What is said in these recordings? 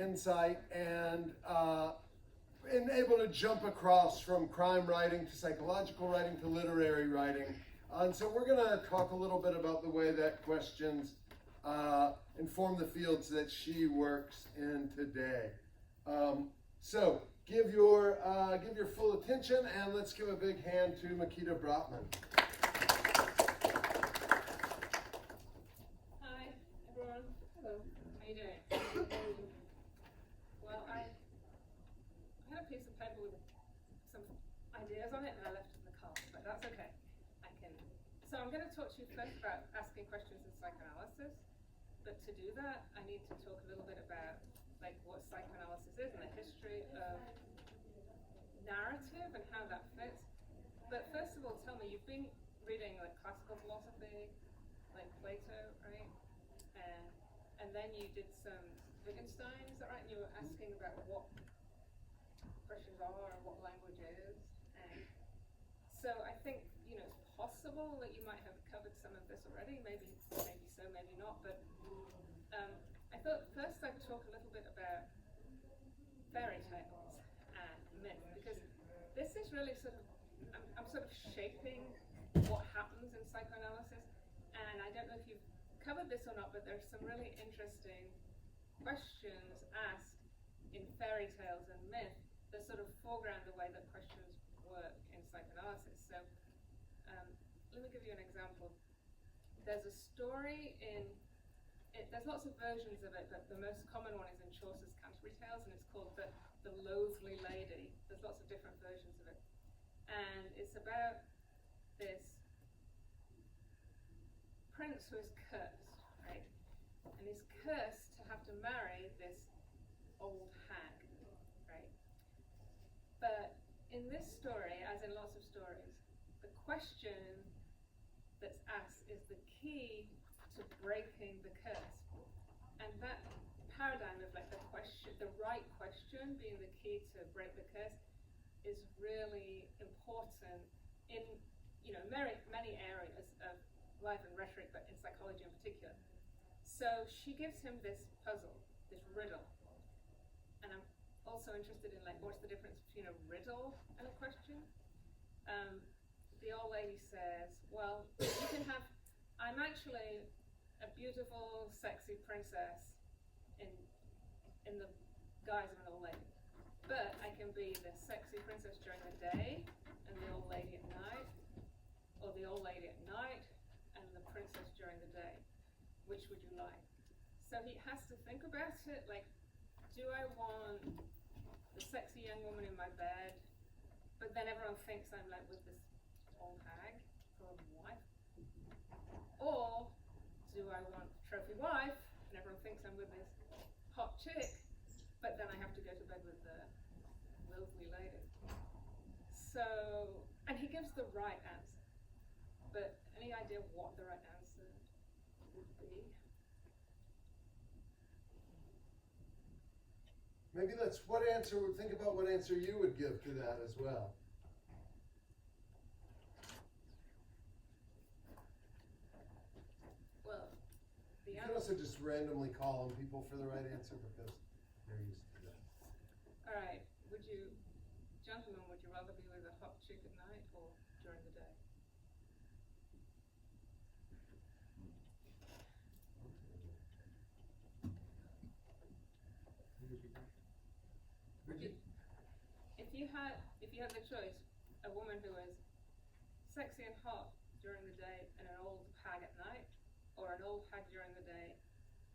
insight and able to jump across from crime writing to psychological writing to literary writing. And so we're going to talk a little bit about the way that questions inform the fields that she works in today. So give your full attention, and let's give a big hand to Mikita Brottman. Hi, everyone. Hello. How you doing? Well, I had a piece of paper with some ideas on it, and I left it in the car, but that's okay. So I'm going to talk to you first about asking questions in psychoanalysis, but to do that, I need to talk a little bit about what psychoanalysis is and the history of narrative and how that fits. But first of all, tell me, you've been reading classical philosophy, like Plato, right? And then you did some Wittgenstein, is that right? And you were asking about what questions are and what language is. And so I think, it's possible that you might have covered some of this already, maybe so, maybe not, but I thought first I'd talk a little bit about fairy tales and myth, because this is really I'm sort of shaping what happens in psychoanalysis, and I don't know if you've covered this or not, but there's some really interesting questions asked in fairy tales and myth that sort of foreground the way that questions work in psychoanalysis. So let me give you an example. There's a story there's lots of versions of it, but the most common one is in Chaucer's Canterbury Tales, and it's called the Loathly Lady. There's lots of different versions of it. And it's about this prince who is cursed, right? And he's cursed to have to marry this old hag, right? But in this story, as in lots of stories, the question that's asked is the key to breaking the curse. And that paradigm of the right question being the key to break the curse is really important in many areas of life and rhetoric, but in psychology in particular. So she gives him this puzzle, this riddle. And I'm also interested in what's the difference between a riddle and a question. The old lady says, well, you can have, I'm actually a beautiful, sexy princess in the guise of an old lady. But I can be the sexy princess during the day and the old lady at night, or the old lady at night and the princess during the day. Which would you like? So he has to think about it, do I want the sexy young woman in my bed, but then everyone thinks I'm with this old hag for a wife? Or do I want trophy wife, and everyone thinks I'm with this hot chick, but then I have to go to bed with the loathly lady? So, and he gives the right answer, but any idea what the right answer would be? Maybe think about what answer you would give to that as well. Well, you can also just randomly call on people for the right answer because they're used to that. All right, gentlemen, would you rather be with a hot chick at night or during the day? If you had the choice, a woman who is sexy and hot during the day and an old hag at night, or an old hag during the day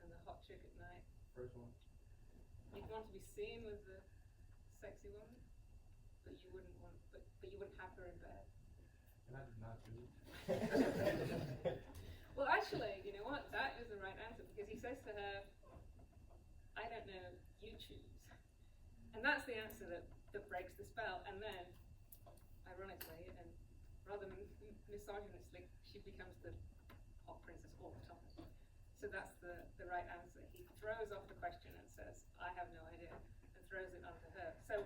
and the hot chick at night? First one. You'd want to be seen with the sexy woman, but you wouldn't have her in bed. And I did not do it. Well, actually, you know what? That is the right answer, because he says to her, I don't know, you choose. And that's the answer that breaks the spell. And then, ironically, and rather misogynistically, she becomes the hot princess all the time. So that's the right answer. He throws off the question and says, I have no idea, and throws it onto her. So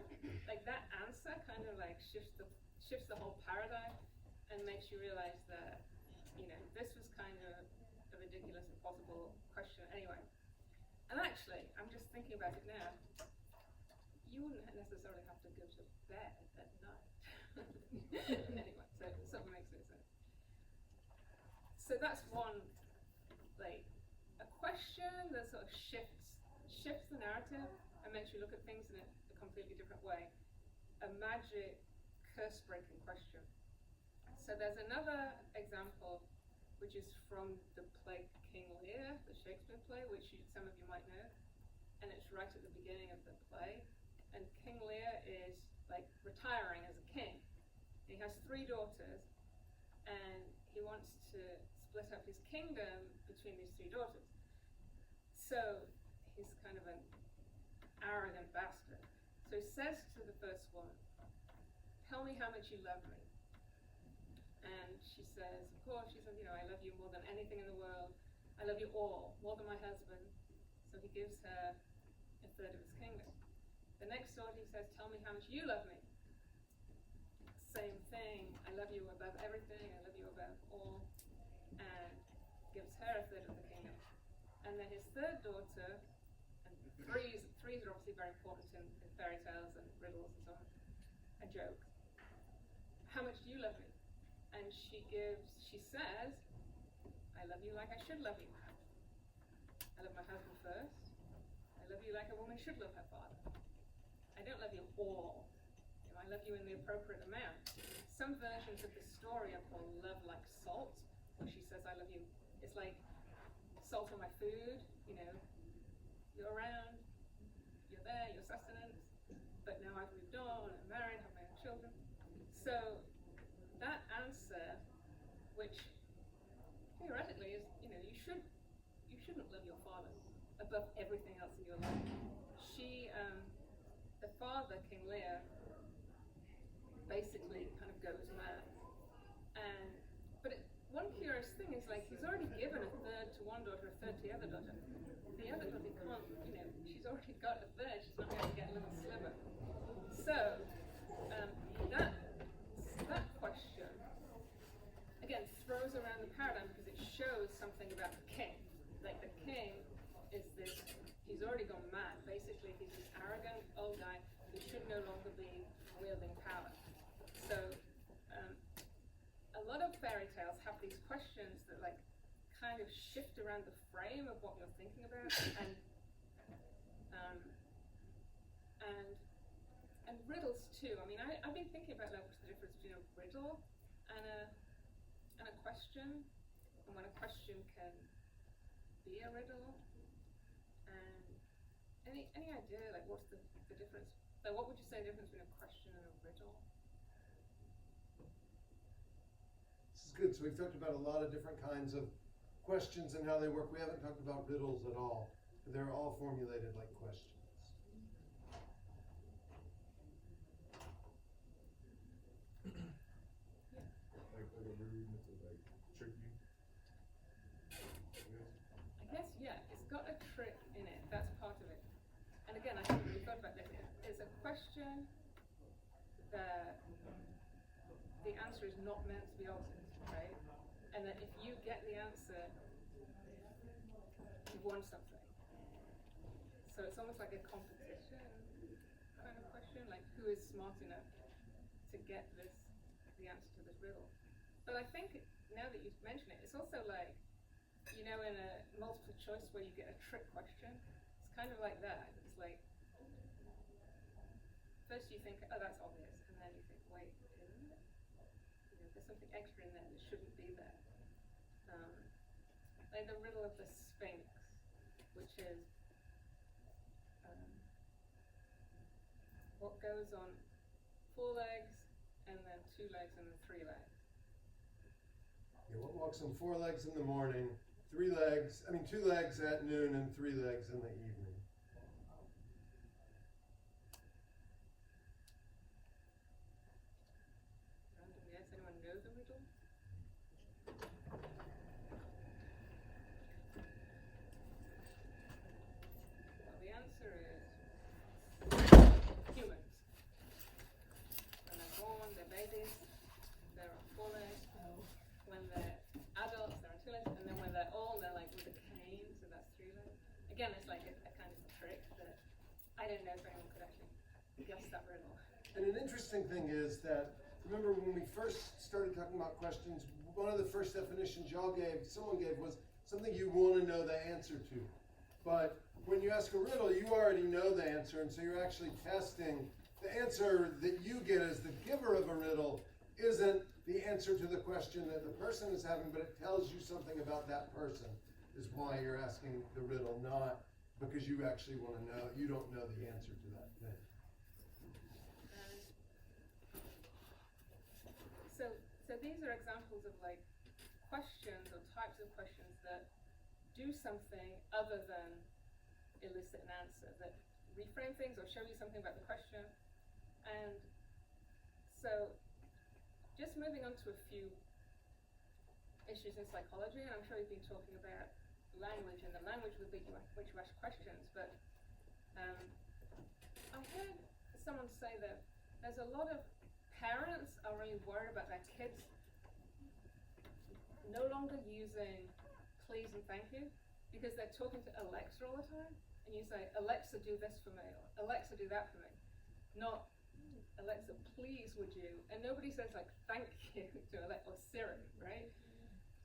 that answer kind of shifts the whole paradigm and makes you realize that, this was kind of a ridiculous, impossible question anyway. And actually, I'm just thinking about it now, you wouldn't necessarily have to go to bed at night. Anyway, so it sort of makes no sense. So that's one, like, a question that sort of shifts the narrative and makes you look at things in a completely different way. A magic, curse-breaking question. So there's another example, which is from the play King Lear, the Shakespeare play, which some of you might know, and it's right at the beginning of the play. And King Lear is like retiring as a king. He has 3 daughters, and he wants to split up his kingdom between these 3 daughters. So he's kind of an arrogant bastard. So he says to the first one, "Tell me how much you love me." And she says, of course, she says, I love you more than anything in the world. I love you all, more than my husband. So he gives her a third of his kingdom. The next daughter, he says, "Tell me how much you love me." Same thing, I love you above everything, I love you above all. And gives her a third of the kingdom. And then his third daughter, and threes are obviously very important in fairy tales and riddles and so on, and jokes. "How much do you love me?" And she says, "I love you like I should love you. I love my husband first. I love you like a woman should love her father. I don't love you all. I love you in the appropriate amount." Some versions of the story are called "Love Like Salt," where she says, "I love you." It's like salt on my food, you're around, you're there, you're sustenance, but now I've moved on, I'm married, have my own children. So that answer, which theoretically is, you shouldn't love your father above everything else in your life. The father, King Lear, basically kind of goes mad. But one curious thing is, like, he's already given a third to one daughter, a third to the other daughter. The other daughter can't, she's already got a third, she's not going to get a little sliver. So, that question, again, throws around the paradigm because it shows something about the king. Like, the king is this, he's already gone mad. Basically, he's this arrogant old guy who should no longer be wielding power. So, a lot of fairy tales have these questions that, like, kind of shift around the frame of what you're thinking about, and riddles too. I mean, I've been thinking about, like, what's the difference between a riddle and a question, and when a question can be a riddle. And any idea, like, what's the difference? So what would you say the difference between a question and a riddle? This is good. So we've talked about a lot of different kinds of questions and how they work. We haven't talked about riddles at all. They're all formulated like questions. Like a rude to like trick you. I guess, yeah, it's got a trick in it. That's part of it. And again, I think we've thought about this. It's a question that the answer is not meant to be altered, right? And that if you get the answer, you've won something. So it's almost like a competition kind of question, like who is smart enough to get the answer to this riddle. But I think now that you've mentioned it, it's also like, in a multiple choice where you get a trick question, it's kind of like that. It's like, first you think, oh, that's obvious, and then you think, wait, isn't it? There's something extra in there that shouldn't be there. Like the riddle of the Sphinx, which is what goes on 4 legs, and then 2 legs, and then 3 legs. Yeah, what walks on 4 legs in the morning, 2 legs at noon, and 3 legs in the evening. Random guess, anyone know the riddle? Well, the answer is humans. When they're born, they're babies, they're on 4 legs. When they're adults, they're on 2 legs, and then when they're old, they're like with a cane, so that's 3 legs. Again, it's like a trick that I don't know if anyone could actually guess that riddle. And an interesting thing is that, remember when we first started talking about questions, one of the first definitions someone gave was something you want to know the answer to. But when you ask a riddle, you already know the answer, and so you're actually testing. The answer that you get as the giver of a riddle isn't the answer to the question that the person is having, but it tells you something about that person, is why you're asking the riddle, not because you actually want to know. You don't know the answer to that thing. So these are examples of like questions or types of questions that do something other than elicit an answer, that reframe things or show you something about the question. And so just moving on to a few issues in psychology, and I'm sure you've been talking about language and the language with which you ask questions, but I heard someone say that there's a lot of parents are really worried about their kids no longer using please and thank you because they're talking to Alexa all the time, and you say, Alexa, do this for me, or Alexa, do that for me. Not, Alexa, please would you? And nobody says like thank you to Alexa or Siri, right?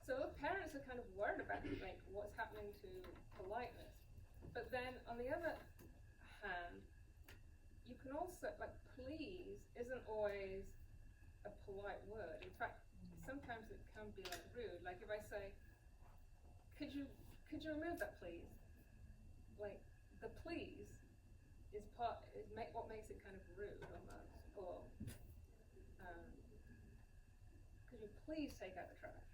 So parents are kind of worried about like what's happening to politeness. But then on the other hand, you can also, like, please isn't always a polite word. In fact, sometimes it can be like rude. Like if I say, could you remove that please? Like the please is what makes it kind of rude almost. Or could you please take out the trash?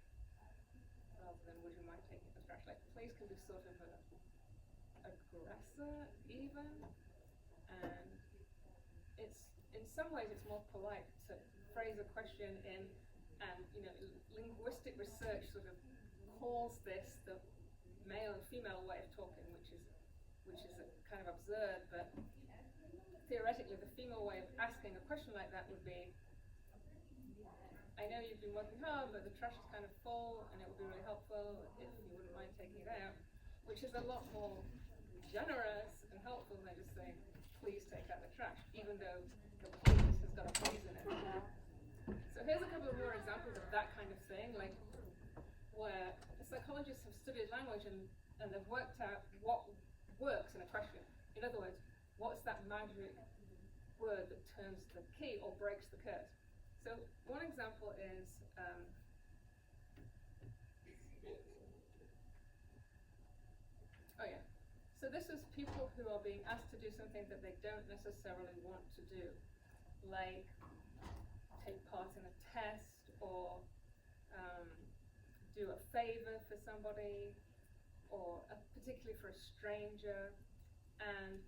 Rather than would you mind taking the trash? Like please can be sort of an aggressor even, and it's in some ways it's more polite to phrase a question in, and linguistic research sort of calls this the male and female way of talking, which is a kind of absurd, but theoretically the female way of asking a question like that would be, I know you've been working hard, but the trash is kind of full, and it would be really helpful if you wouldn't mind taking it out, which is a lot more generous and helpful than just saying, please take out the trash, even though the please has got a please in it. So here's a couple of more examples of that kind of thing, like where psychologists have studied language and they've worked out what works in a question. In other words, what's that magic word that turns the key or breaks the curse? So one example is so this is people who are being asked to do something that they don't necessarily want to do, like take part in a test or do a favor for somebody, or particularly for a stranger, and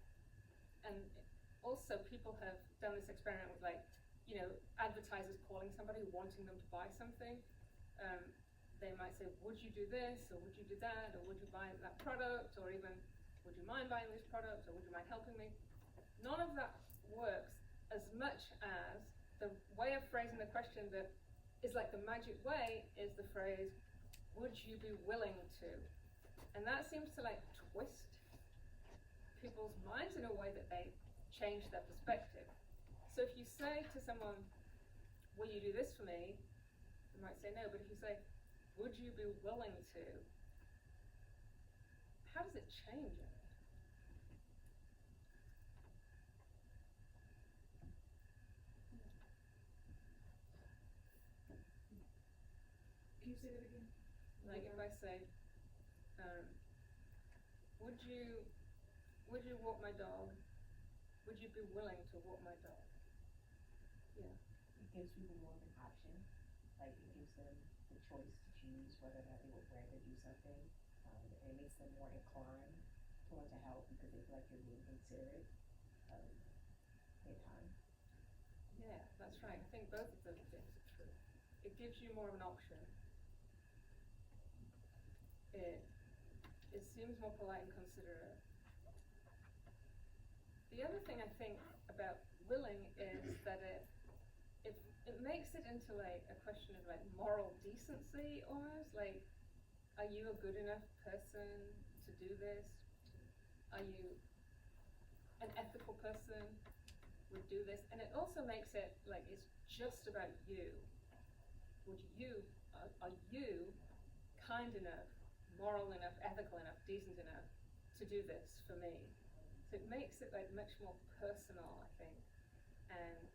also people have done this experiment with advertisers calling somebody wanting them to buy something. They might say, would you do this, or would you do that, or would you buy that product, or even would you mind buying this product, or would you mind helping me? None of that works as much as the way of phrasing the question that is like the magic way is the phrase, would you be willing to? And that seems to like twist people's minds in a way that they change their perspective. So if you say to someone, will you do this for me? They might say no, but if you say, would you be willing to? How does it change it? Can you say that again? Like if I say, would you walk my dog? Would you be willing to walk my dog? Yeah. It gives people more of an option. Like it gives them the choice to choose whether or not they would rather do something. And it makes them more inclined to want to help because they feel like you're being considerate of their time. Yeah, that's right. I think both of those things are true. It gives you more of an option. It seems more polite and considerate. The other thing I think about willing is that it makes it into like a question of like moral decency almost. Like, are you a good enough person to do this? Are you an ethical person would do this, and it also makes it like it's just about you. Are you kind enough, moral enough, ethical enough, decent enough to do this for me? So it makes it like much more personal, I think, and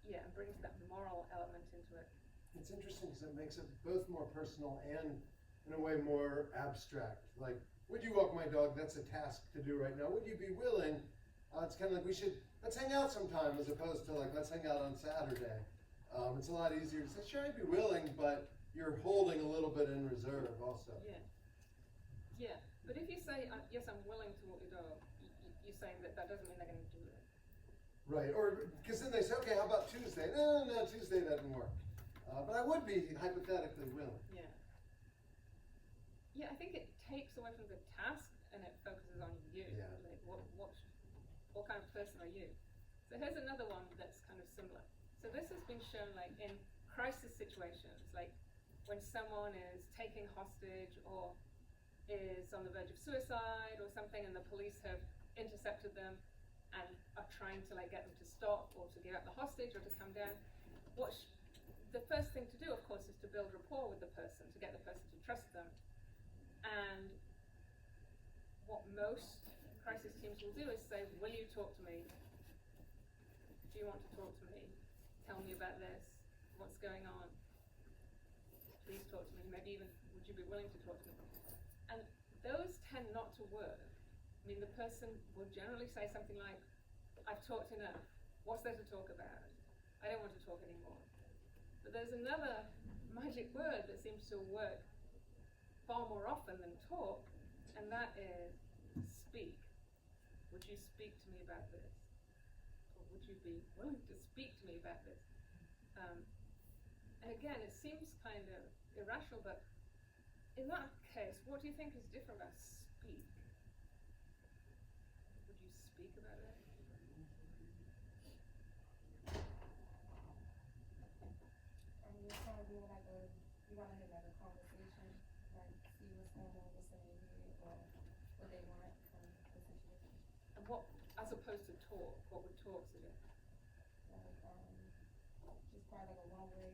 yeah, and brings that moral element into it. It's interesting because it makes it both more personal and, in a way, more abstract. Like, would you walk my dog? That's a task to do right now. Would you be willing? It's kind of like let's hang out sometime, as opposed to like, let's hang out on Saturday. It's a lot easier to say, sure, I'd be willing, but you're holding a little bit in reserve also. Yeah. Yeah. But if you say, yes, I'm willing to walk your dog, you're saying that doesn't mean they're going to do it. Right. Or, because then they say, okay, how about Tuesday? No, Tuesday doesn't work. But I would be hypothetically willing. Yeah. Yeah, I think it takes away from the task and it focuses on you. Yeah. Like, what kind of person are you? So here's another one that's kind of similar. So this has been shown like in crisis situations, like when someone is taken hostage or is on the verge of suicide or something, and the police have intercepted them and are trying to like get them to stop or to give up the hostage or to come down. The first thing to do, of course, is to build rapport with the person, to get the person to trust them. And what most crisis teams will do is say, will you talk to me? Do you want to talk to me? Tell me about this. What's going on? Please talk to me. Maybe even, would you be willing to talk to me? And those tend not to work. I mean, the person will generally say something like, I've talked enough. What's there to talk about? I don't want to talk anymore. But there's another magic word that seems to work far more often than talk, and that is speak. Would you speak to me about this? Or would you be willing to speak to me about this? And again, it seems kind of irrational, but in that case, what do you think is different about speak? Would you speak about it? You're trying to do like you want to have like a conversation, like see what's going on, what's in their head, or what they want from the situation. And what, as opposed to talk, what would talk suggest? Like, just probably like a one-way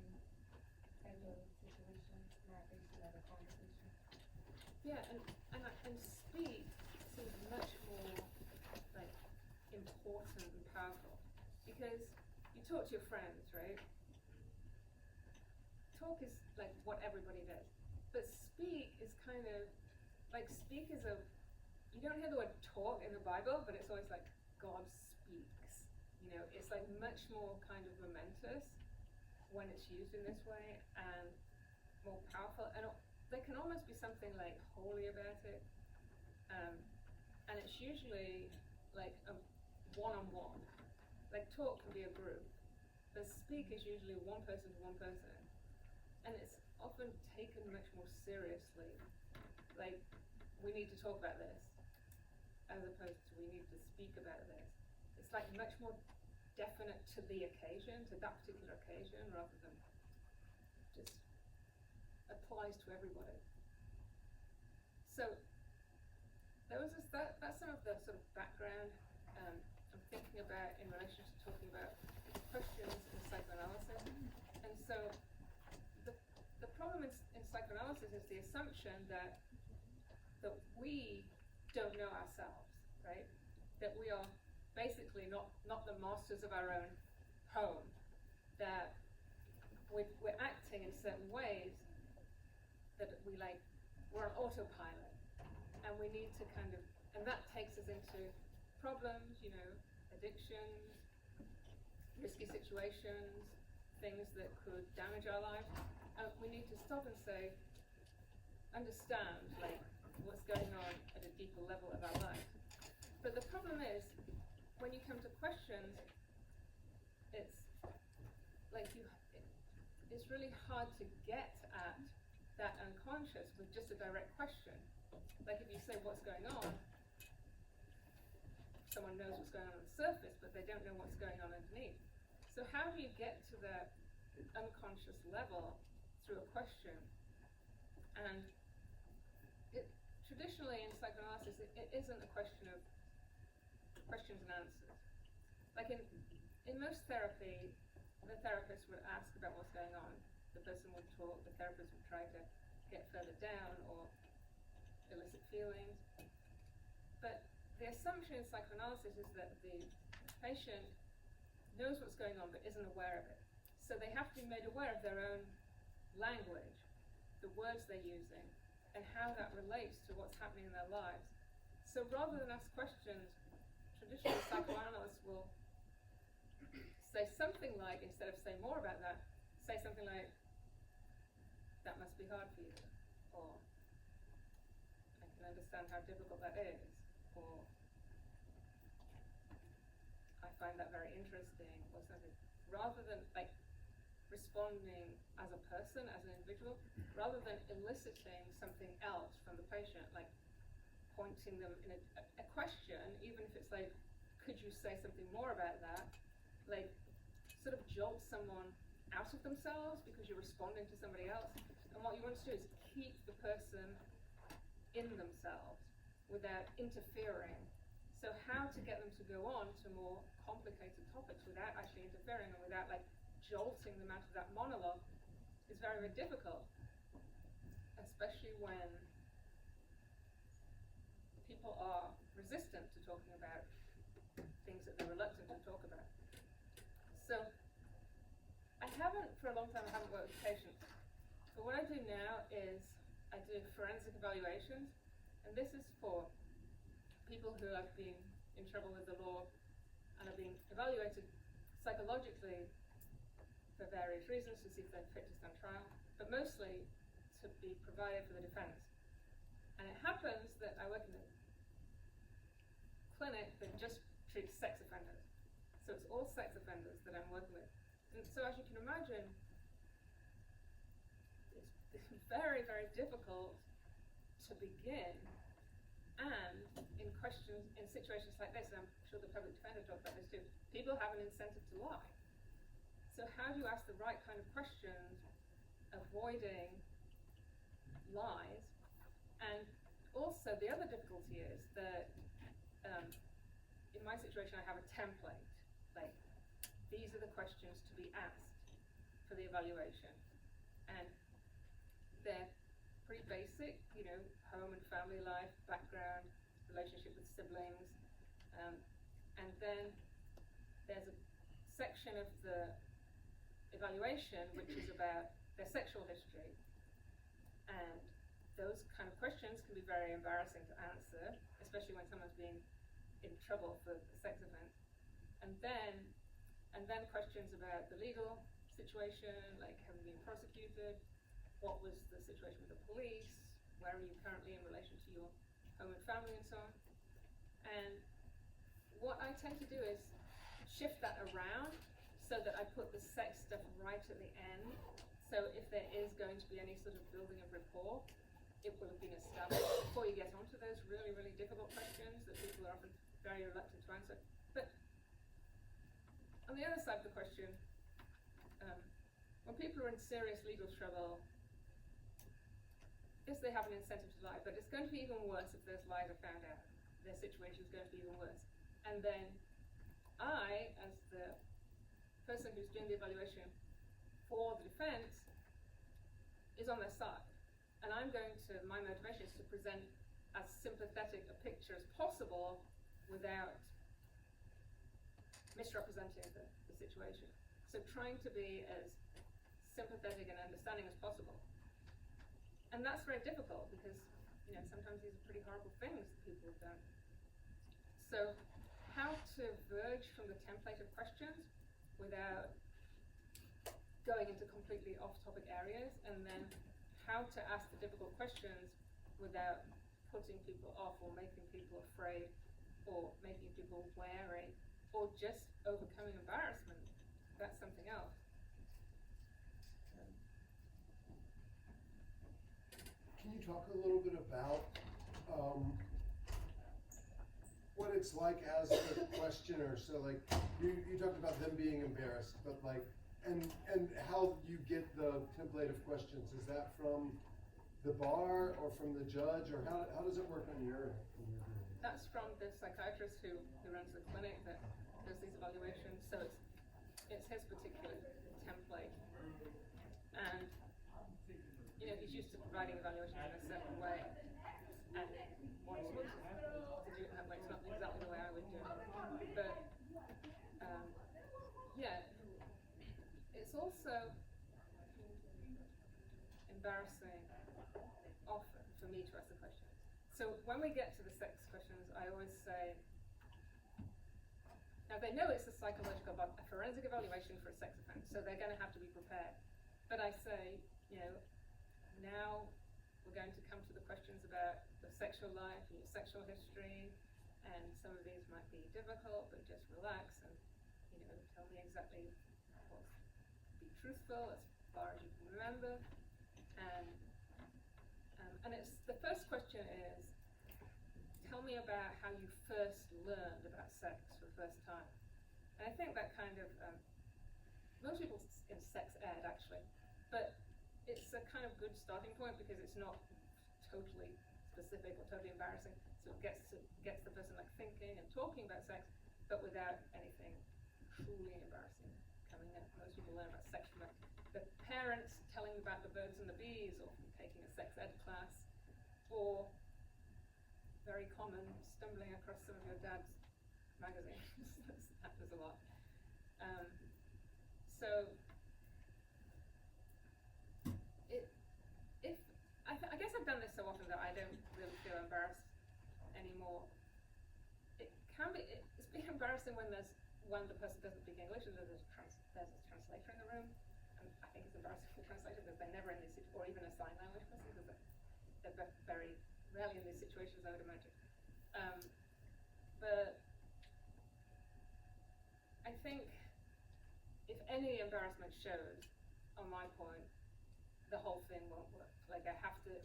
type of situation, not basically like a conversation. Yeah, and speak seems much more like important and powerful, because you talk to your friends, right? Talk is like what everybody does, but speak is kind of like you don't hear the word talk in the Bible, but it's always like God speaks. You know, it's like much more kind of momentous when it's used in this way and more powerful, and there can almost be something like holy about it, and it's usually like a one-on-one. Like talk can be a group, but speak is usually one person to one person. And it's often taken much more seriously. Like, we need to talk about this, as opposed to we need to speak about this. It's like much more definite to the occasion, to that particular occasion, rather than just applies to everybody. So, that's some of the sort of background I'm thinking about in relation to talking about questions in psychoanalysis. And so, the problem in psychoanalysis is the assumption that we don't know ourselves, right? That we are basically not the masters of our own home, that we're acting in certain ways that we're on autopilot, and we need to and that takes us into problems, you know, addictions, risky situations, things that could damage our lives. We need to stop and say, understand, like, what's going on at a deeper level of our life. But the problem is, when you come to questions, it's like it's really hard to get at that unconscious with just a direct question. Like if you say what's going on, someone knows what's going on the surface, but they don't know what's going on underneath. So how do you get to that unconscious level through a question? And traditionally in psychoanalysis, it isn't a question of questions and answers. Like in most therapy, the therapist would ask about what's going on. The person would talk, the therapist would try to get further down or elicit feelings. But the assumption in psychoanalysis is that the patient knows what's going on but isn't aware of it. So they have to be made aware of their own language, the words they're using, and how that relates to what's happening in their lives. So rather than ask questions, traditional psychoanalysts will say something like, instead of saying more about that, say something like, that must be hard for you, or I can understand how difficult that is, or I find that very interesting, or something. Rather than like responding as a person, as an individual, rather than eliciting something else from the patient, like pointing them in a question, even if it's like, could you say something more about that? Like, sort of jolt someone out of themselves because you're responding to somebody else. And what you want to do is keep the person in themselves without interfering. So how to get them to go on to more complicated topics without actually interfering and without like jolting them out of that monologue is very, very difficult. Especially when people are resistant to talking about things that they're reluctant to talk about. So for a long time I haven't worked with patients. But what I do now is I do forensic evaluations, and this is for people who have been in trouble with the law and are being evaluated psychologically for various reasons to see if they're fit to stand trial, but mostly to be provided for the defense. And it happens that I work in a clinic that just treats sex offenders. So it's all sex offenders that I'm working with. And so as you can imagine, it's very, very difficult to begin. And in questions, in situations like this, and I'm sure the public defender talked about this too, people have an incentive to lie. So how do you ask the right kind of questions, avoiding lies? And also the other difficulty is that in my situation I have a template, like these are the questions to be asked for the evaluation. And they're pretty basic, you know, home and family life, background, relationship with siblings, and then there's a section of the evaluation which is about their sexual history, and those kind of questions can be very embarrassing to answer, especially when someone's been in trouble for a sex offense. And then questions about the legal situation, like have you been prosecuted, what was the situation with the police, where are you currently in relation to your home and family, and so on. And what I tend to do is shift that around so that I put the sex stuff right at the end. So if there is going to be any sort of building of rapport, it will have been established before you get onto those really, really difficult questions that people are often very reluctant to answer. But on the other side of the question, when people are in serious legal trouble, yes, they have an incentive to lie, but it's going to be even worse if those lies are found out. Their situation is going to be even worse. And then I, as the person who's doing the evaluation for the defense, is on their side. And my motivation is to present as sympathetic a picture as possible without misrepresenting the situation. So trying to be as sympathetic and understanding as possible. And that's very difficult because, you know, sometimes these are pretty horrible things that people have done. So how to verge from the template of questions without going into completely off-topic areas, and then how to ask the difficult questions without putting people off or making people afraid or making people wary or just overcoming embarrassment. That's something else. Can you talk a little bit about what it's like as a questioner? So like you talked about them being embarrassed, but like and how you get the template of questions. Is that from the bar or from the judge, or how does it work on your end? that's from the psychiatrist who runs the clinic that does these evaluations. So it's his particular template, and he's used to providing evaluations in a certain way, and wants me to do it that way. It's not exactly the way I would do it, but it's also embarrassing often for me to ask the questions. So when we get to the sex questions, I always say, now they know it's a forensic evaluation for a sex offense, so they're going to have to be prepared. But I say, now we're going to come to the questions about your sexual life and your sexual history, and some of these might be difficult, but just relax and, tell me exactly be truthful as far as you can remember. And it's the first question is, tell me about how you first learned about sex for the first time. And I think that kind of, most people in sex ed actually, but it's a kind of good starting point because it's not totally specific or totally embarrassing. So it gets the person like thinking and talking about sex, but without anything truly embarrassing coming in. Most people learn about sex from the parents telling you about the birds and the bees, or from taking a sex ed class, or very common, stumbling across some of your dad's magazines. That happens a lot. I guess I've done this so often that I don't really feel embarrassed anymore. It's being embarrassing when the person doesn't speak English and there's a translator in the room. And I think it's embarrassing for translators because they're never in these situations, or even a sign language person, because they're very rarely in these situations, I would imagine. But I think if any embarrassment shows on my point, the whole thing won't work. Like, I have to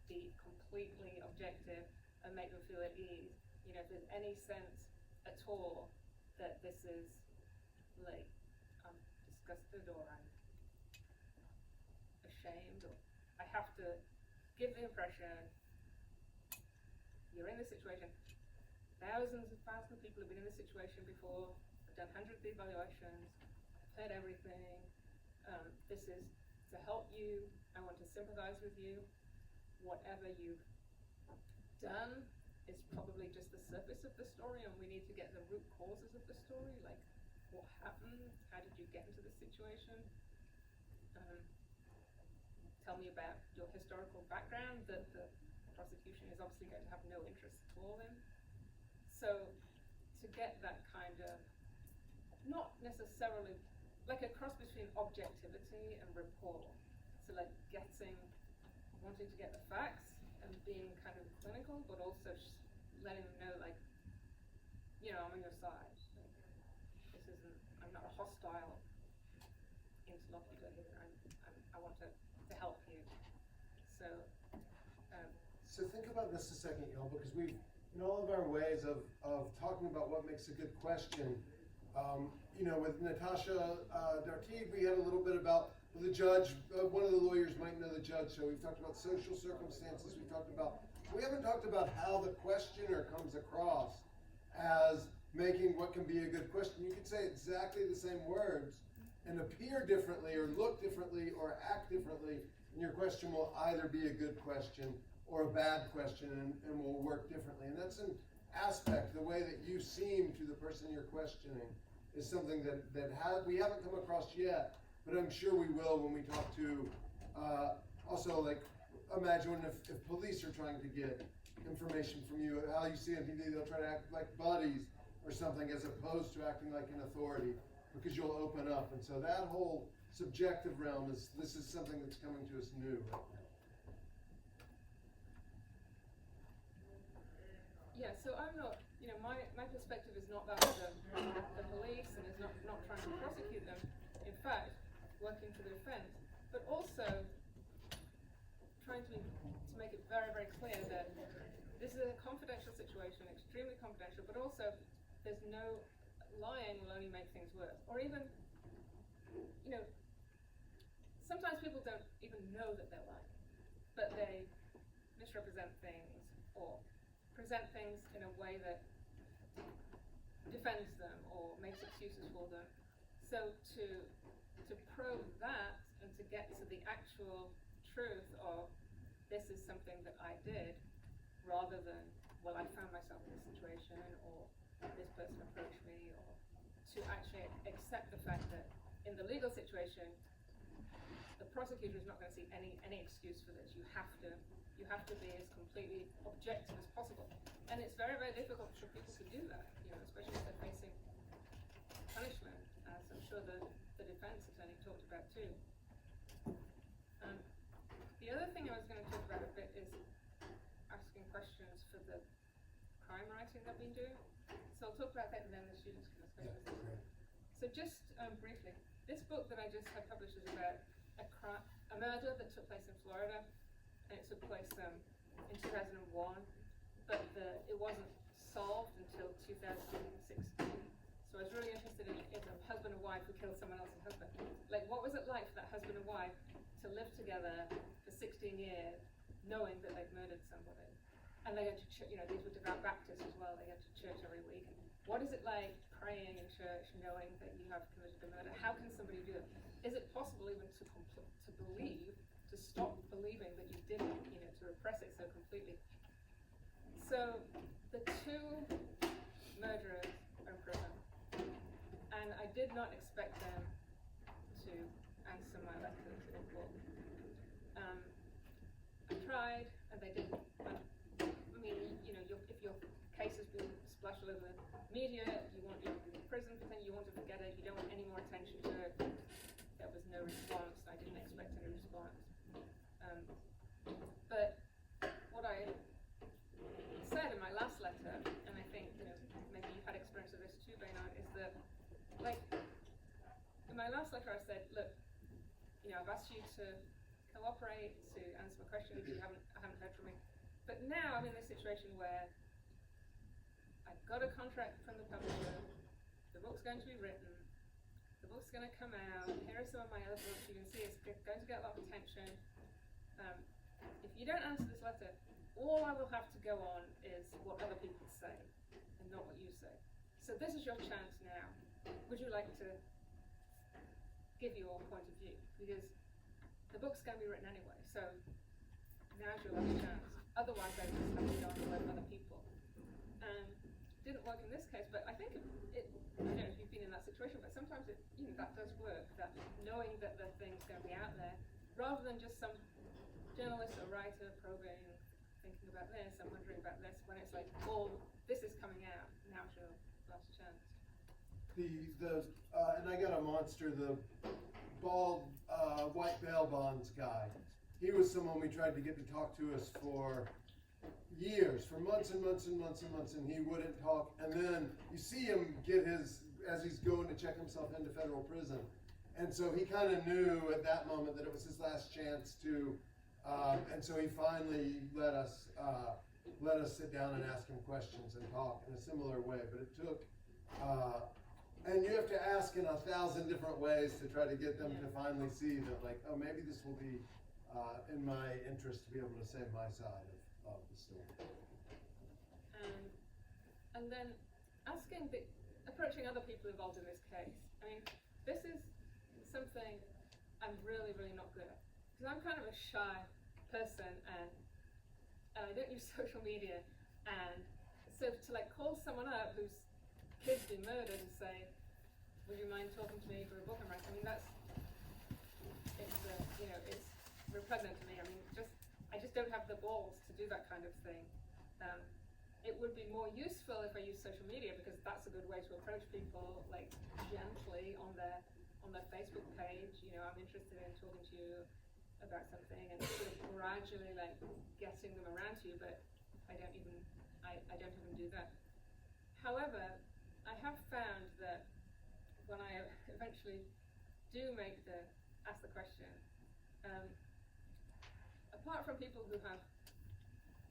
be completely objective and make them feel at ease. If there's any sense at all that this is like I'm disgusted or I'm ashamed, or I have to give the impression you're in this situation. Thousands of people have been in this situation before. I've done hundreds of evaluations. I've heard everything. This is to help you. I want to sympathize with you. Whatever you've done is probably just the surface of the story, and we need to get the root causes of the story, like what happened, how did you get into this situation, tell me about your historical background that the prosecution is obviously going to have no interest at all in. So to get that kind of, not necessarily, like a cross between objectivity and rapport, so like wanting to get the facts and being kind of clinical, but also letting them know, like, I'm on your side. Like, I'm not a hostile interlocutor here. I want to help you. So think about this a second, y'all, because we've, in all of our ways of talking about what makes a good question, with Natasha Dartigues, we had a little bit about the judge. One of the lawyers might know the judge, so we've talked about social circumstances. We haven't talked about how the questioner comes across as making what can be a good question. You could say exactly the same words and appear differently or look differently or act differently, and your question will either be a good question or a bad question and will work differently. And that's an aspect, the way that you seem to the person you're questioning is something that we haven't come across yet, but I'm sure we will when we talk to, also, like, imagine if police are trying to get information from you, how you see on TV, they'll try to act like buddies or something as opposed to acting like an authority, because you'll open up. And so that whole subjective realm this is something that's coming to us new right now. Yeah, so I'm not, my perspective is not that of the police, and is not trying to prosecute them. In fact, working for the defense, but also trying to make it very, very clear that this is a confidential situation, extremely confidential, but also there's no lying will only make things worse. Or even, sometimes people don't even know that they're lying, but they misrepresent things or present things in a way that defends them or makes excuses for them. So to probe that and to get to the actual truth of this is something that I did, rather than, well, I found myself in this situation, or this person approached me, or to actually accept the fact that in the legal situation, the prosecutor is not going to see any excuse for this. You have to be as completely objective as possible, and it's very, very difficult for people to do that. Especially if they're facing punishment, as I'm sure the defense attorney talked about too. The other thing I was going to talk about a bit is asking questions for the crime writing I've been doing. So I'll talk about that and then the students can ask questions. great. So just briefly, this book that I just had published is about a murder that took place in Florida, and it took place in 2001, but it wasn't solved until 2016. So I was really interested in a husband and wife who killed someone else's husband. Like, what was it like for that husband and wife to live together for 16 years, knowing that they'd murdered somebody? And they go to church, these were devout Baptists as well, they go to church every week. What is it like praying in church, knowing that you have committed a murder? How can somebody do it? Is it possible even to believe, to stop believing that you did it, to repress it so completely? So the two murderers are in prison, and I did not expect them to answer my letters in book. I tried, and they didn't. I mean, if your case has been splashed all over the media, you want to be in prison for things, you want to forget it, you don't want any more attention to it. There was no response. I didn't expect any response. But what I said in my last letter, and I think maybe you've had experience of this too, Baynard, is that, like, in my last letter I said, look, I've asked you to cooperate, to answer my questions. I haven't heard from me, but now I'm in this situation where I've got a contract from the publisher, the book's going to be written, the book's going to come out, here are some of my other books, you can see it's going to get a lot of attention. If you don't answer this letter, all I will have to go on is what other people say, and not what you say. So this is your chance now. Would you like to give your point of view? Because the book's going to be written anyway, so now's your last chance. Otherwise, I just have to go on to let other people. And it didn't work in this case, but I think I don't know if you've been in that situation, but sometimes that does work, that knowing that the thing's going to be out there, rather than just some journalist or writer probing, thinking about this, I'm wondering about this, when it's like, this is coming out, now's your last chance. And I got a monster, the bald white bail bonds guy. He was someone we tried to get to talk to us for years, for months and months and months and months, and he wouldn't talk. And then you see him as he's going to check himself into federal prison. And so he kind of knew at that moment that it was his last chance to, and so he finally let us sit down and ask him questions and talk in a similar way. But it took, and you have to ask in 1,000 different ways to try to get them to finally see that, like, oh, maybe this will be in my interest to be able to say my side of the story. And then approaching other people involved in this case. I mean, this is something I'm really, really not good at. Because I'm kind of a shy person, and I don't use social media. And so to call someone up whose kid's been murdered and say, would you mind talking to me for a book I'm writing? I mean, it's repugnant to me. I mean, I just don't have the balls to do that kind of thing. It would be more useful if I used social media, because that's a good way to approach people, gently on their Facebook page. I'm interested in talking to you about something, and sort of gradually getting them around to you. But I don't even do that. However, I have found that when I eventually do ask the question, apart from people who are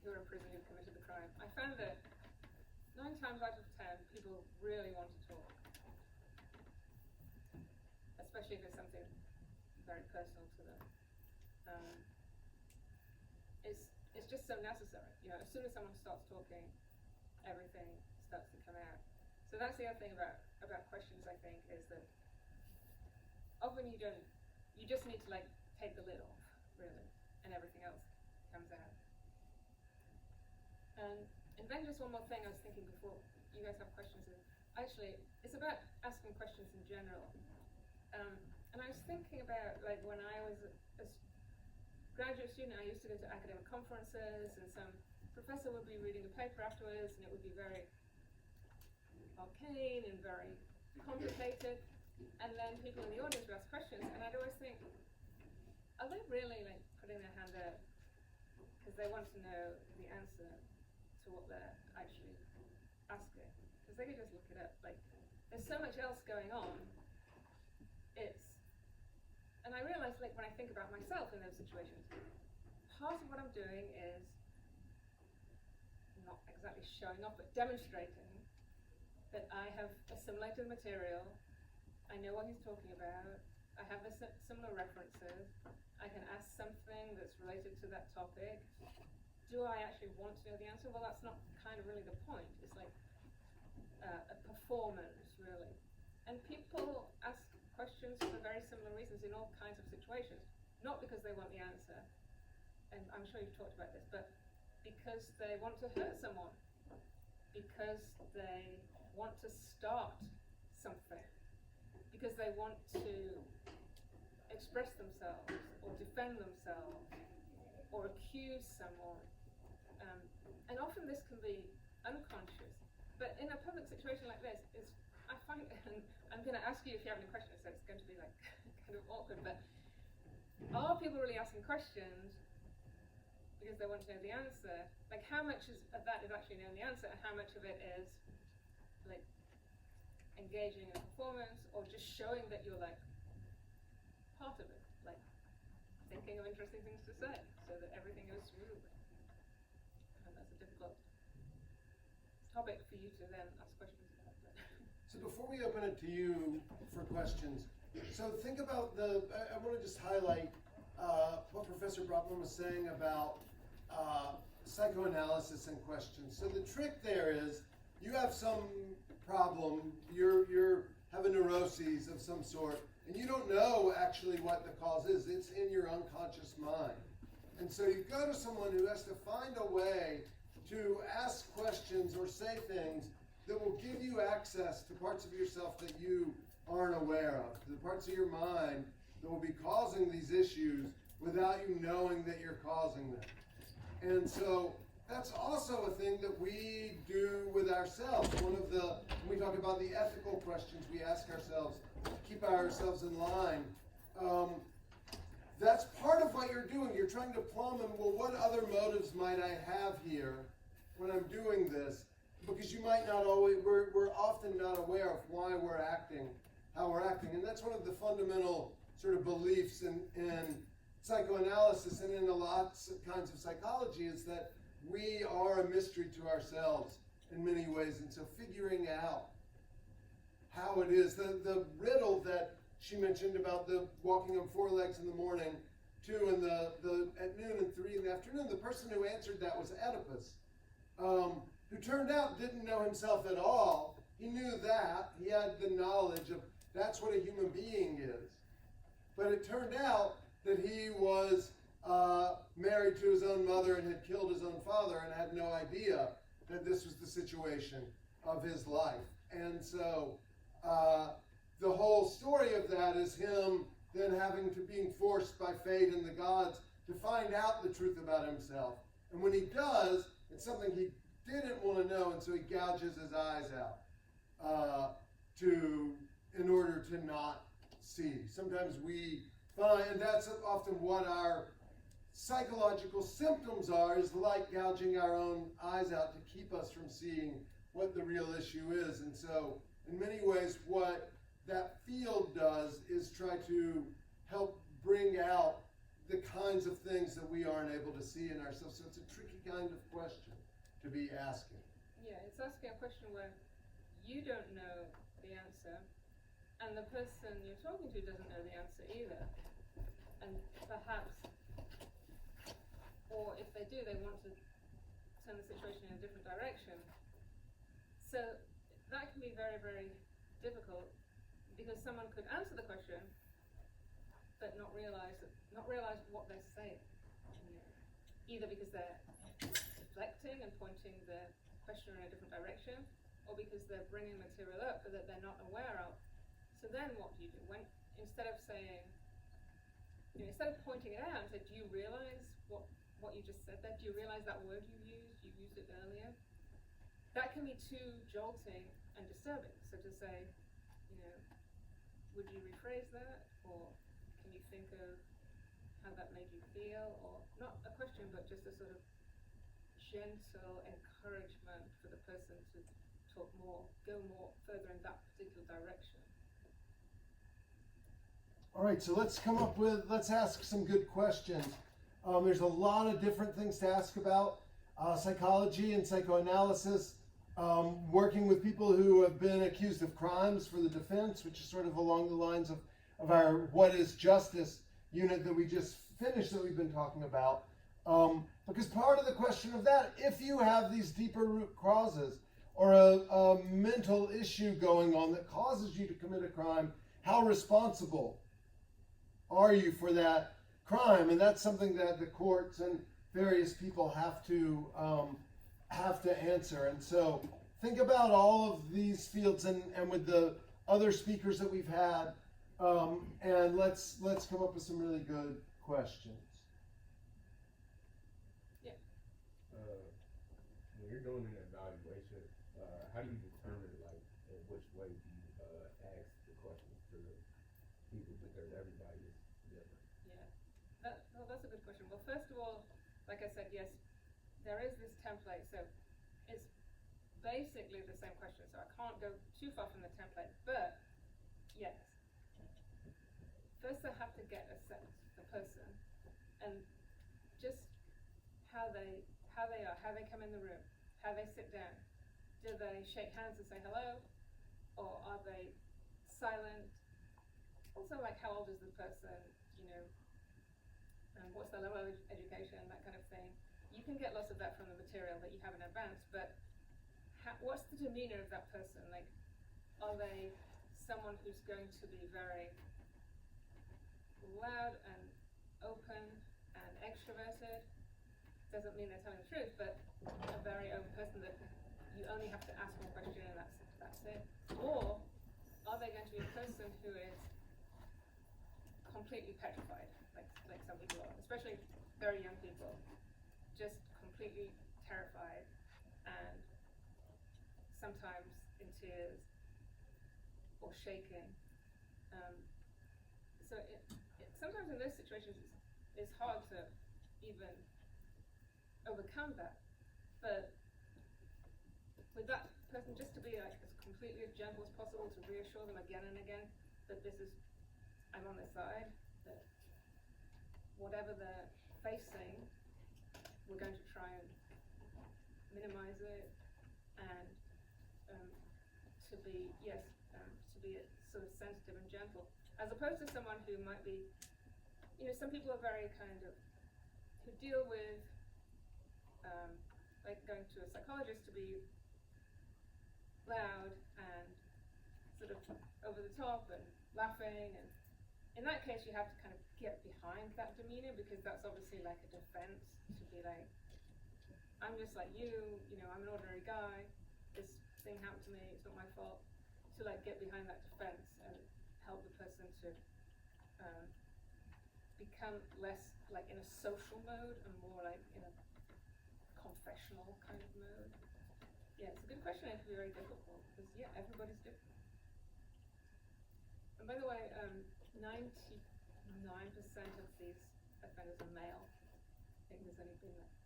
in prison who've committed the crime, I found that 9 times out of 10 people really want to talk, especially if it's something very personal to them. It's just so necessary. As soon as someone starts talking, everything starts to come out. So that's the other thing about questions, I think, is that often you just need to like take the lid off, really, and everything else comes out. And then just one more thing I was thinking before you guys have questions is, actually, it's about asking questions in general. And I was thinking about, like, when I was a graduate student, I used to go to academic conferences, and some professor would be reading a paper afterwards, and it would be very arcane and very complicated. And then people in the audience would ask questions, and I'd always think, are they really, like, putting their hand out because they want to know the answer to what they're actually asking? Because they could just look it up. Like, there's so much else going on. And I realize, like, when I think about myself in those situations, part of what I'm doing is not exactly showing off, but demonstrating that I have assimilated the material, I know what he's talking about, I have the similar references, I can ask something that's related to that topic. Do I actually want to know the answer? Well, that's not kind of really the point. It's like a performance, really. And people ask questions for very similar reasons in all kinds of situations. Not because they want the answer, and I'm sure you've talked about this, but because they want to hurt someone, because they want to start something, because they want to express themselves, or defend themselves, or accuse someone. And often this can be unconscious, but in a public situation like this, I find, and I'm going to ask you if you have any questions, so it's going to be like kind of awkward, but are people really asking questions because they want to know the answer? Like, how much of that is actually knowing the answer, and how much of it is like engaging in a performance, or just showing that you're like part of it, like thinking of interesting things to say so that everything goes smoothly? And that's a difficult topic for you to then ask questions about. So before we open it to you for questions, so think about I want to just highlight what Professor Brottman was saying about psychoanalysis and questions. So the trick there is, you have some problem, you have a neuroses of some sort, and you don't know actually what the cause is. It's in your unconscious mind. And so you go to someone who has to find a way to ask questions or say things that will give you access to parts of yourself that you aren't aware of, to the parts of your mind that will be causing these issues without you knowing that you're causing them. And so that's also a thing that we do with ourselves. When we talk about the ethical questions we ask ourselves to keep ourselves in line, that's part of what you're doing. You're trying to plumb in, well, what other motives might I have here when I'm doing this? Because you might not always, we're often not aware of why we're acting, how we're acting. And that's one of the fundamental sort of beliefs in psychoanalysis and in a lot of kinds of psychology, is that we are a mystery to ourselves in many ways. And so figuring out how it is, the riddle that she mentioned about the walking on 4 legs in the morning, 2 in the at noon and 3 in the afternoon, the person who answered that was Oedipus, who turned out didn't know himself at all. He knew that. He had the knowledge of that's what a human being is. But it turned out that he was married to his own mother and had killed his own father and had no idea that this was the situation of his life. And so the whole story of that is him then being forced by fate and the gods to find out the truth about himself. And when he does, it's something he didn't want to know, and so he gouges his eyes out in order to not see. Sometimes we find, and that's often what our psychological symptoms are, is like gouging our own eyes out to keep us from seeing what the real issue is. And so in many ways what that field does is try to help bring out the kinds of things that we aren't able to see in ourselves. So it's a tricky kind of question to be asking. Yeah, it's asking a question where you don't know the answer, and the person you're talking to doesn't know the answer either. And perhaps, or if they do, they want to turn the situation in a different direction. So that can be very, very difficult because someone could answer the question but not realize what they're saying. Either because they're deflecting and pointing the question in a different direction, or because they're bringing material up that they're not aware of. So then what do you do? When instead of saying, instead of pointing it out and say, do you realize what you just said there? Do you realize that word you used it earlier? That can be too jolting and disturbing. So to say, would you rephrase that? Or can you think of how that made you feel? Or not a question, but just a sort of gentle encouragement for the person to talk more, go more further in that particular direction. All right, so let's ask some good questions. There's a lot of different things to ask about. Psychology and psychoanalysis, working with people who have been accused of crimes for the defense, which is sort of along the lines of our What is Justice unit that we just finished that we've been talking about. Because part of the question of that, if you have these deeper root causes or a mental issue going on that causes you to commit a crime, how responsible are you for that crime? And that's something that the courts and various people have to answer. And so think about all of these fields and with the other speakers that we've had, and let's come up with some really good questions. Yeah. When you're doing an evaluation, how do you determine in which way do you ask the questions to people, because everybody is different? Yeah, that's a good question. Well, first of all, like I said, yes, there is this template, so it's basically the same question, so I can't go too far from the template, but yes. First I have to get a sense, the person, and just how they are, how they come in the room, how they sit down. Do they shake hands and say hello, or are they silent? Also, like, how old is the person, what's their level of education, that kind of thing. You can get lots of that from the material that you have in advance, but what's the demeanor of that person? Like, are they someone who's going to be very loud and open and extroverted? Doesn't mean they're telling the truth, but a very open person that you only have to ask one question and that's it. Or are they going to be a person who is completely petrified, like some people are, especially very young people, just completely terrified and sometimes in tears or shaking. So sometimes in those situations it's hard to even overcome that, but with that person, just to be as completely as gentle as possible, to reassure them again and again that I'm on their side, that whatever they're facing, we're going to try and minimize it, and to be sort of sensitive and gentle, as opposed to someone who might be, some people are very who deal with, like going to a psychologist to be loud and sort of over the top and laughing, and in that case you have to kind of get behind that demeanor, because that's obviously like a defense, to be like, I'm just like you, I'm an ordinary guy, this thing happened to me, it's not my fault, to like get behind that defense and help the person to become less like in a social mode and more like in a confessional kind of mode. Yeah, it's a good question. It can be very difficult because everybody's different. And by the way, 99% of these offenders are male. I think there's only been like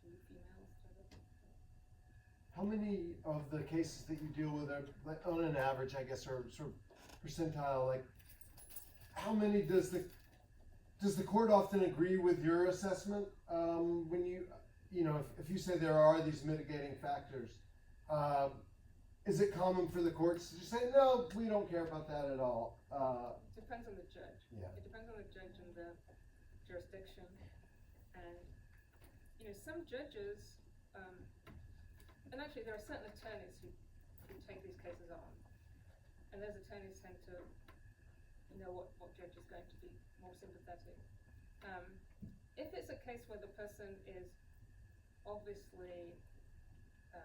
2 females. How many of the cases that you deal with are, like, on an average, I guess, are sort of percentile? Like, how many does the court often agree with your assessment when if you say there are these mitigating factors? Is it common for the courts to just say, no, we don't care about that at all? Depends on the judge. Yeah. It depends on the judge and the jurisdiction. And, some judges and actually there are certain attorneys who take these cases on, and those attorneys tend to know what judge is going to be more sympathetic. If it's a case where the person is obviously a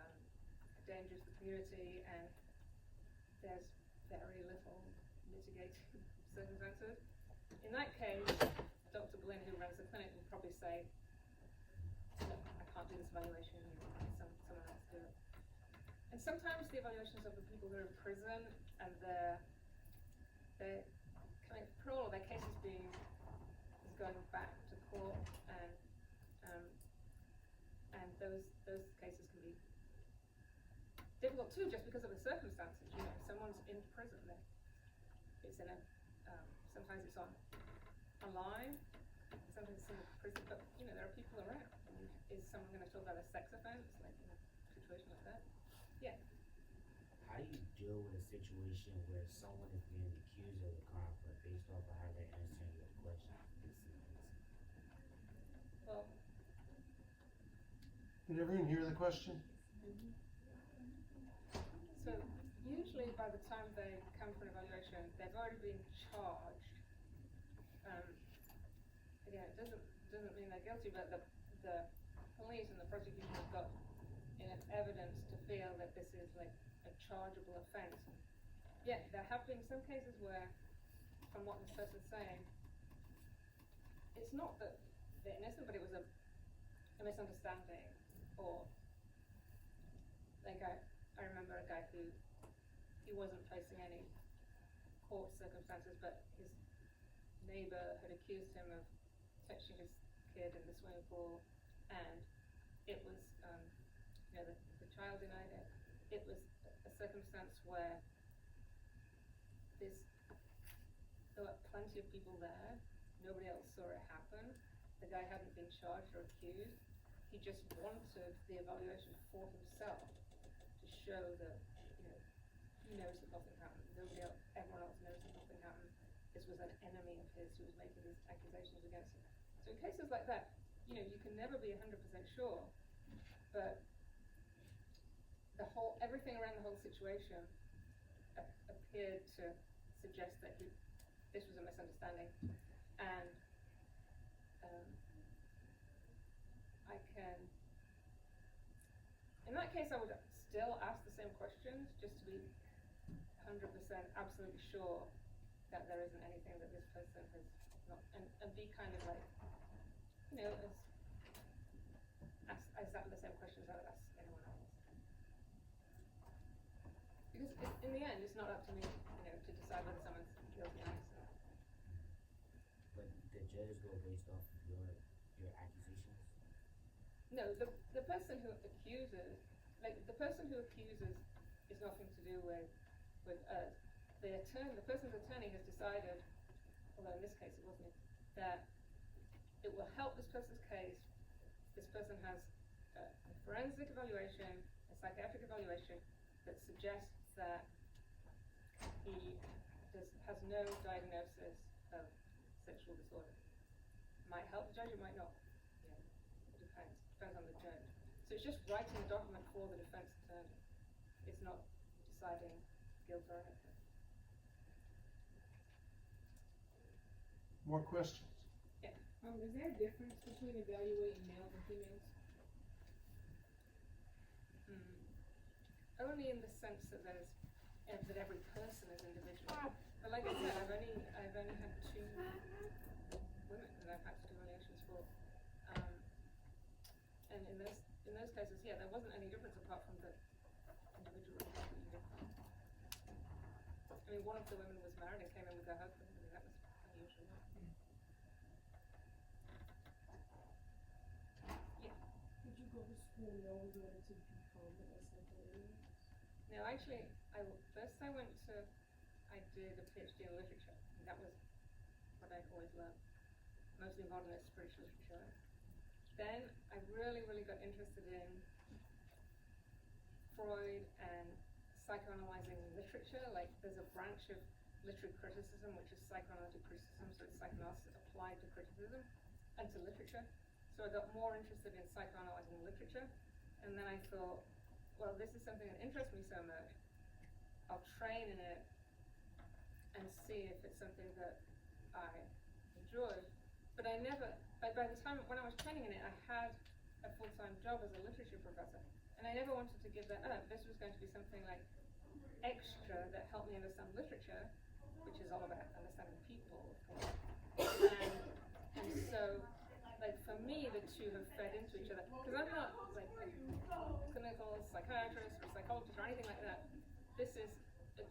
danger to the community and there's very little mitigating circumstances, in that case, Dr. Glynn, who runs the clinic, will probably say, "No, I can't do this evaluation, someone else do it." And sometimes the evaluations of the people who are in prison and they're kind of parole, their case is going back to court, and those cases can be difficult too, just because of the circumstances. You know, someone's in prison, it's in a sometimes it's online, sometimes it's in a prison, but you know there are people around. I mean, is someone going to talk about a sex offense, like in a situation like that? Yeah. How do you deal with a situation where someone is being accused of a crime, but based off of how they're answering your questions, it's innocent? Well, Did everyone hear the question? so usually by the time they come for an evaluation, they've already been charged. Again, it doesn't mean they're guilty, but the police and the prosecution have got enough evidence to feel that this is like a chargeable offence. Yeah, there have been some cases where, from what this person's saying, it's not that they're innocent, but it was a misunderstanding, or like I remember a guy who he wasn't facing any court circumstances, but his neighbor had accused him of touching his kid in the swimming pool, and it was the child denied it. It was a circumstance where there were plenty of people there, nobody else saw it happen, the guy hadn't been charged or accused, he just wanted the evaluation for himself to show that, you know, he knows that nothing happened, everyone else knows that nothing happened, this was an enemy of his who was making these accusations against him. So in cases like that, you know, you can never be 100% sure, but everything around the whole situation appeared to suggest that this was a misunderstanding, and in that case I would still ask the same questions just to be 100% absolutely sure that there isn't anything that this person has not, and be kind of like, you know, ask the same questions I would ask anyone else. Because in the end, it's not up to me, you know, to decide whether someone's guilty or innocent. But the judges go based off of your accusations? No, the person who accuses, is nothing to do with us. The person's attorney has decided, although in this case it wasn't, that it will help this person's case. This person has a forensic evaluation, a psychiatric evaluation that suggests that he has no diagnosis of sexual disorder. Might help the judge, it might not. Yeah, it depends on the judge. So it's just writing a document for the defense attorney. It's not deciding guilt or innocence. More questions? Yeah. Is there a difference between evaluating males and females? Only in the sense that that every person is individual. But like I said, I've only had 2 women that I've had to do evaluations for, and in those cases, yeah, there wasn't any difference apart from the individual report that you did. I mean, one of the women was married and came in with her husband. I mean, that was unusual. Yeah. Did you go to school knowing you wanted to become an SFA? No, actually, I did a PhD in literature, and that was what I always loved, mostly involved in British literature. Then I really got interested in Freud and psychoanalyzing literature. Like, there's a branch of literary criticism which is psychoanalytic criticism, so it's psychoanalysis applied to criticism and to literature. So I got more interested in psychoanalyzing literature, and then I thought, well, this is something that interests me so much, I'll train in it and see if it's something that I enjoy. But I never, by the time when I was training in it, I had a full-time job as a literature professor, and I never wanted to give that up. This was going to be something like extra that helped me understand literature, which is all about understanding people, of course. And so, like, for me, the two have fed into each other. Because I'm not like a clinical psychiatrist or psychologist or anything like that. This is a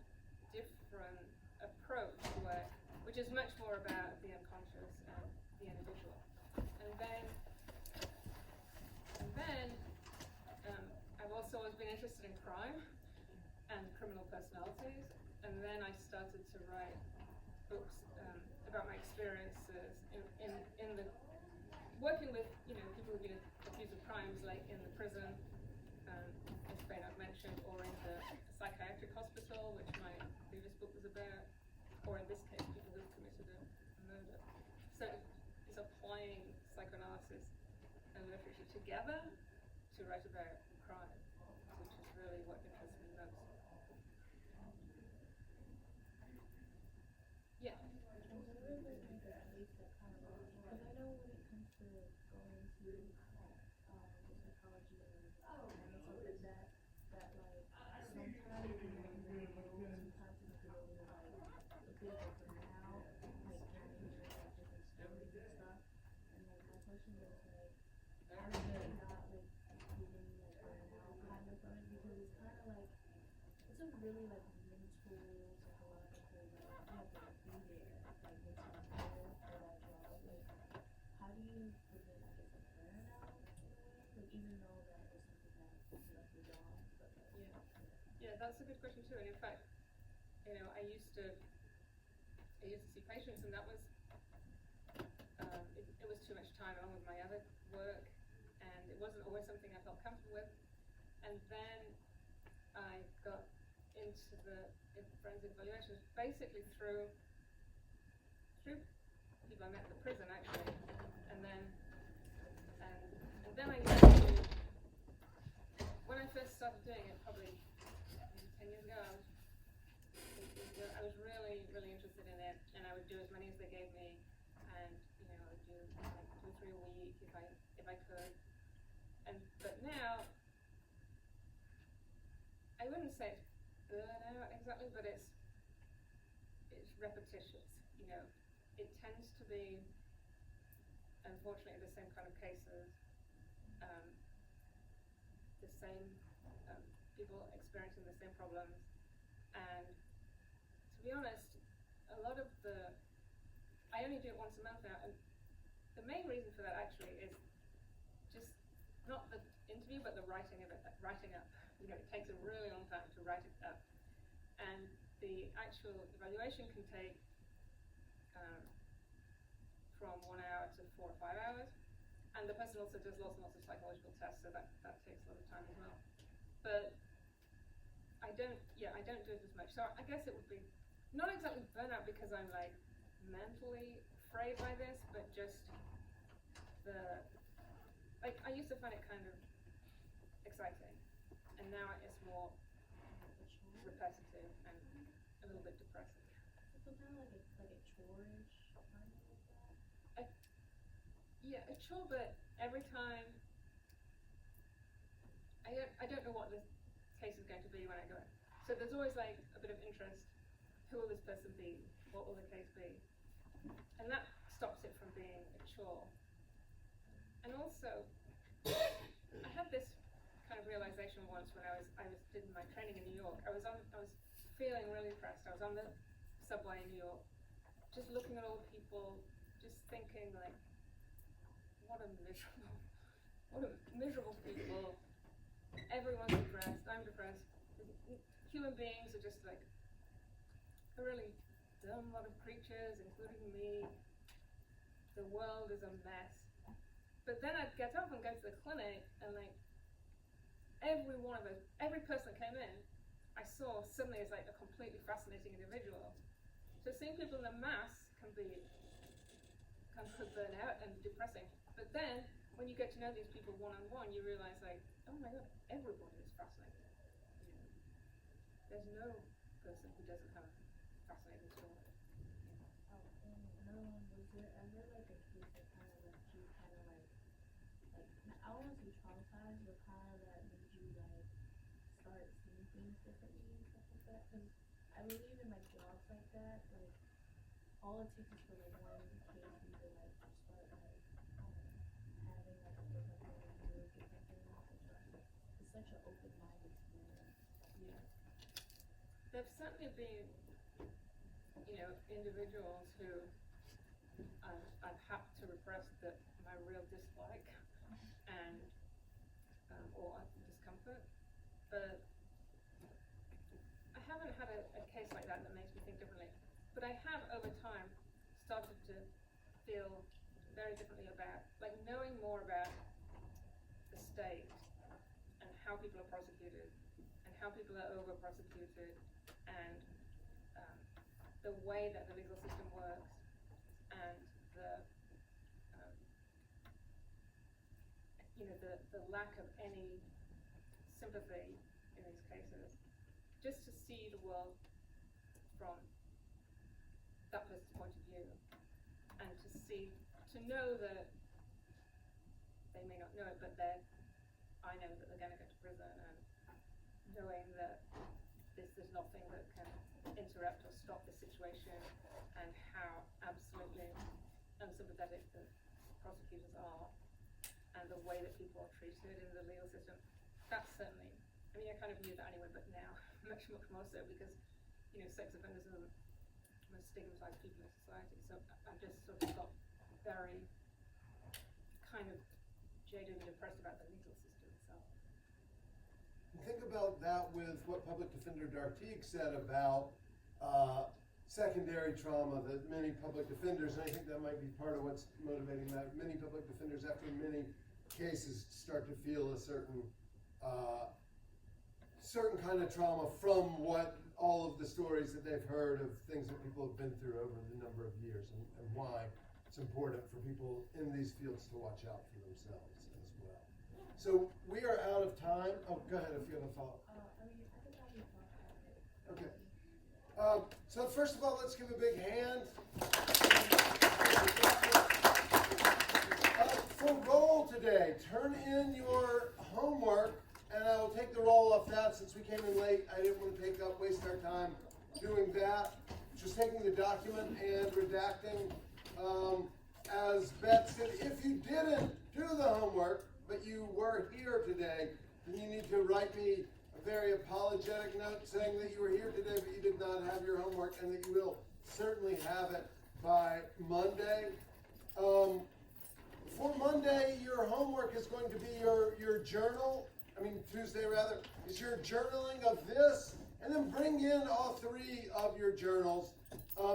different approach to it, which is much more about the unconscious and the individual. And then I've also always been interested in crime and criminal personalities. And then I started to write books about my experiences in the working with people who've been accused of crimes, like in the prison, as Baynard mentioned, or in the psychiatric hospital, which my previous book was about, or in this case, people who've committed a murder. So it's applying psychoanalysis and literature together to write about crime, which is really what interests me most. Yeah. Because I know when it comes to going to the psychology and it's something that like sometimes you know you're alone, sometimes it's a little like a bit of a burnout, like kind of hearing like different stories and stuff. And like my question is like, how do you not like getting like burnout kind of from it, because it's kind of like it's a really like mental, psychological, like you have to like be there, like mental health for that job. Like, how do you prevent, I guess, like burnout? Like, even though that is something that you like your job, but like, Yeah, that's a good question too. And in fact, I used to see patients, and that was it was too much time on with my other work, and it wasn't always something I felt comfortable with. And then I got into the forensic evaluations basically through people I met at the prison, actually, and then I used to, when I first started doing it, probably maybe 10 years ago, I was really, really interested in it, and I would do as many as they gave me, and I would do like 2 or 3 a week if I could. But now, I wouldn't say it's burnout exactly, but it's repetitious. It tends to be, unfortunately, the same kind of cases, the same people experiencing the same problems, and to be honest, a lot of I only do it once a month now, and the main reason for that actually is just not the interview, but the writing of it, writing up. It takes a really long time to write it up, and the actual evaluation can take from 1 hour to 4 or 5 hours, and the person also does lots and lots of psychological tests, so that takes a lot of time as well. But I don't do it as much, so I guess it would be not exactly burnout because I'm like mentally frayed by this, but just I used to find it kind of exciting, and now it's more repetitive and a little bit depressing. so kind of like a chore-ish, kind of like that. Yeah, a chore, but every time I don't know what the case is going to be when I go in. So there's always like a bit of interest. Who will this person be? What will the case be? And that stops it from being a chore. And also, I had this kind of realization once when I was doing my training in New York. I was feeling really depressed. I was on the subway in New York, just looking at all the people, just thinking like, what a miserable people. Everyone's depressed. I'm depressed. Human beings are just like a really dumb lot of creatures, including me. The world is a mess. But then I'd get up and go to the clinic, and like every person that came in, I saw suddenly as like a completely fascinating individual. So seeing people in a mass can burn out and depressing. But then when you get to know these people one-on-one, you realize like oh my god, everybody is fascinated. You know, there's no person who doesn't have a fascinating story. Oh, and another one, was there ever like a case that kind of left you kind of like, I don't want to say traumatized, but kind of that made you like start seeing things differently and stuff like that? Because I believe in like jobs like that, like all it takes is for like one case for you to like start like having like a different point of view of different things. It's such an open-minded experience. Yeah. There've certainly been, you know, individuals who I've had to repress my real dislike and or discomfort, but I haven't had a case like that makes me think differently. But I have over time started to feel very differently about, like, knowing more about the state and how people are prosecuted and how people are over prosecuted and the way that the legal system works and the lack of any sympathy in these cases, just to see the world from that person's point of view, and to know that they may not know it, but I know that they're going to go to prison, and knowing that there's nothing that can interrupt or stop the situation, and how absolutely unsympathetic the prosecutors are, and the way that people are treated in the legal system. That's certainly, I mean, I kind of knew that anyway, but now much more so, because, you know, sex offenders are the most stigmatized people in society. So I've just sort of got very kind of jaded and depressed about the legal system itself. Think about that with what Public Defender Dartig said about secondary trauma that many public defenders, and I think that might be part of what's motivating that, many public defenders after many cases start to feel a certain kind of trauma from what all of the stories that they've heard of things that people have been through over the number of years, and why it's important for people in these fields to watch out for themselves as well. So we are out of time. Oh, go ahead if you have a follow-up. I think I'll be talking about it. Okay. So first of all, let's give a big hand. For roll today, turn in your homework, and I will take the roll off that since we came in late. I didn't want to waste our time doing that. Just taking the document and redacting. As Beth said, if you didn't do the homework, but you were here today, then you need to write me a very apologetic note saying that you were here today, but you did not have your homework, and that you will certainly have it by Monday. For Monday, your homework is going to be your journal. Tuesday rather, is your journaling of this, and then bring in all three of your journals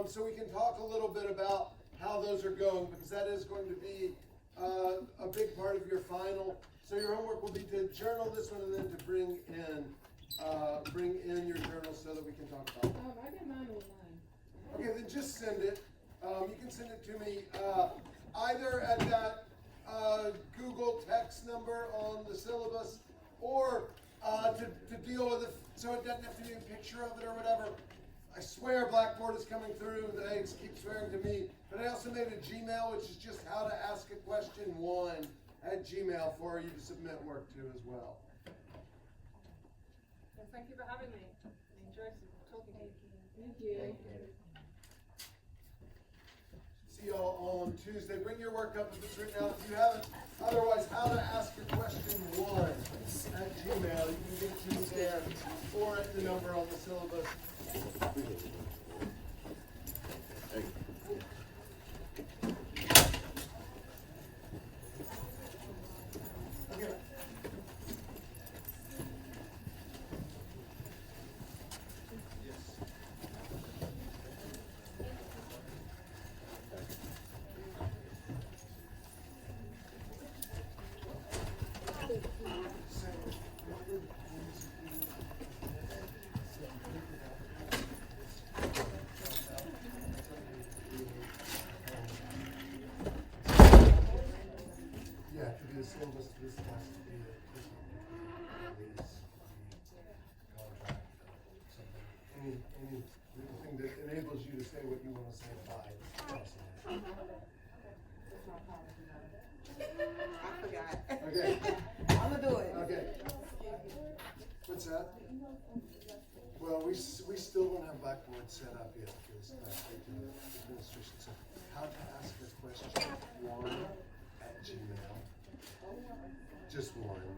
so we can talk a little bit about how those are going, because that is going to be a big part of your final. So your homework will be to journal this one and then to bring in your journal so that we can talk about it. I did mine online. Okay, then just send it. You can send it to me either at that Google text number on the syllabus, or to deal with it so it doesn't have to be a picture of it or whatever. I swear Blackboard is coming through. They keep swearing to me. But I also made a Gmail, which is just how to ask a question 1 at Gmail for you to submit work to as well. Well, thank you for having me. I enjoyed talking to you. Thank you. See y'all on Tuesday. Bring your work up if it's written out. If you haven't, otherwise, how to ask a question 1 at Gmail. You can get it to me there or at the number on the syllabus. Okay. to say what you want to say by crossing it. I forgot. Okay. I'ma do it. Okay. What's that? Well, we still don't have Blackboard set up yet because the administration said how to ask a question 1@gmail. Just one.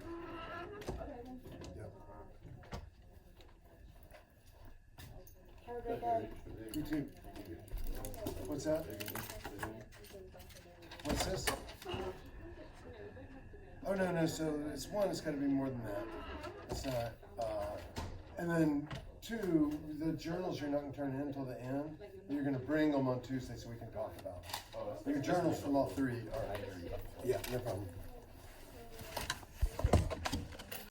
Yep. Have a great day. You too. What's that? What's this? Oh, no, so it's one, it's gotta be more than that. It's not, and then two, the journals you're not gonna turn in until the end. You're gonna bring them on Tuesday so we can talk about them. Your journals from all three are, yeah, no problem.